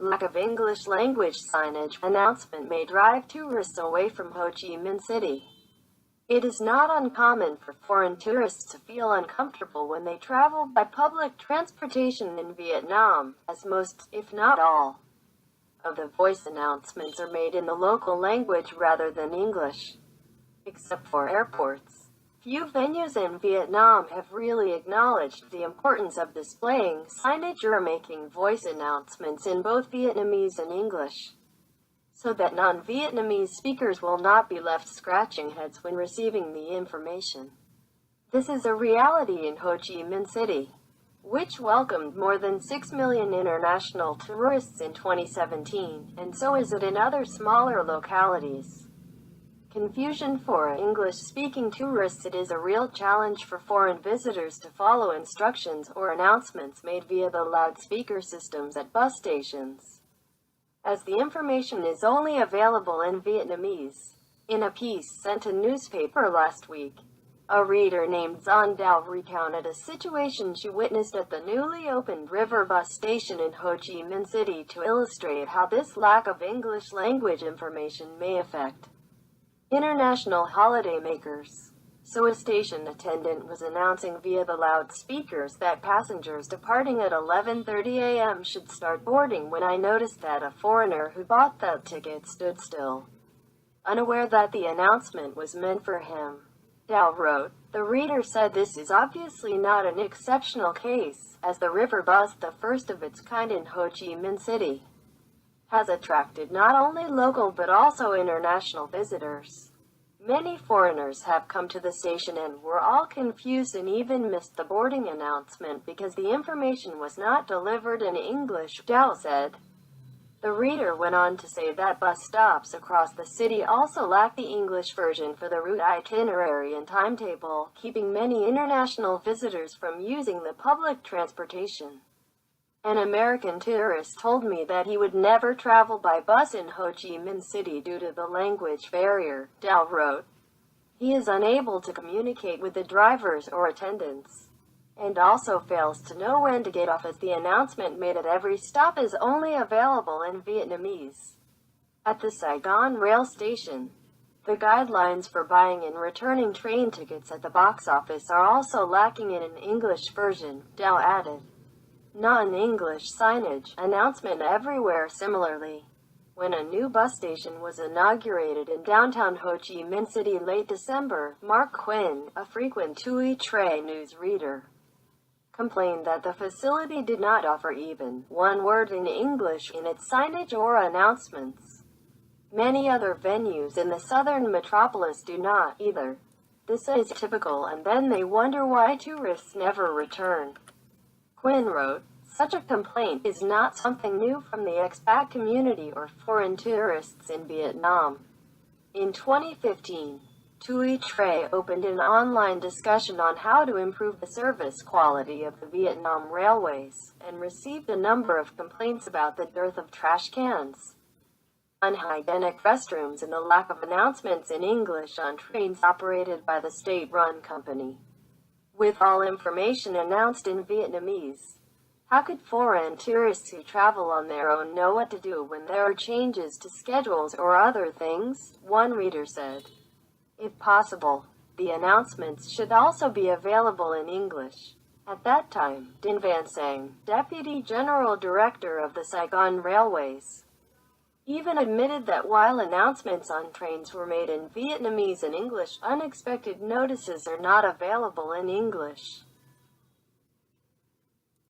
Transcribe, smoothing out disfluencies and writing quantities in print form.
lack of English language signage announcement may drive tourists away from Ho Chi Minh City. It is not uncommon for foreign tourists to feel uncomfortable when they travel by public transportation in Vietnam, as most, if not all, of the voice announcements are made in the local language rather than English. Except for airports, few venues in Vietnam have really acknowledged the importance of displaying signage or making voice announcements in both Vietnamese and English, so that non-Vietnamese speakers will not be left scratching heads when receiving the information. This is a reality in Ho Chi Minh City, which welcomed more than 6 million international tourists in 2017, and so is it in other smaller localities. Confusion for English-speaking tourists. It is a real challenge for foreign visitors to follow instructions or announcements made via the loudspeaker systems at bus stations, as the information is only available in Vietnamese. In a piece sent to newspaper last week, a reader named Zon Dao recounted a situation she witnessed at the newly opened river bus station in Ho Chi Minh City to illustrate how this lack of English language information may affect international holidaymakers. So a station attendant was announcing via the loudspeakers that passengers departing at 11:30 a.m. should start boarding when I noticed that a foreigner who bought that ticket stood still, unaware that the announcement was meant for him. Dao wrote, "The reader said this is obviously not an exceptional case, as the river bus, the first of its kind in Ho Chi Minh City, has attracted not only local but also international visitors. Many foreigners have come to the station and were all confused and even missed the boarding announcement because the information was not delivered in English," Dao said. The reader went on to say that bus stops across the city also lack the English version for the route itinerary and timetable, keeping many international visitors from using the public transportation. An American tourist told me that he would never travel by bus in Ho Chi Minh City due to the language barrier, Dao wrote. He is unable to communicate with the drivers or attendants, and also fails to know when to get off as the announcement made at every stop is only available in Vietnamese. At the Saigon rail station, the guidelines for buying and returning train tickets at the box office are also lacking in an English version, Dao added. Non-English signage announcement everywhere. Similarly, when a new bus station was inaugurated in downtown Ho Chi Minh City late December, Mark Quinn, a frequent Tui Tre news reader, complained that the facility did not offer even one word in English in its signage or announcements. Many other venues in the southern metropolis do not either. This is typical, and then they wonder why tourists never return. Quinn wrote, "Such a complaint is not something new from the expat community or foreign tourists in Vietnam." In 2015, Tui Tre opened an online discussion on how to improve the service quality of the Vietnam railways, and received a number of complaints about the dearth of trash cans, unhygienic restrooms, and the lack of announcements in English on trains operated by the state-run company. With all information announced in Vietnamese, how could foreign tourists who travel on their own know what to do when there are changes to schedules or other things? One reader said. If possible, the announcements should also be available in English. At that time, Dinh Van Sang, Deputy General Director of the Saigon Railways, even admitted that while announcements on trains were made in Vietnamese and English, unexpected notices are not available in English.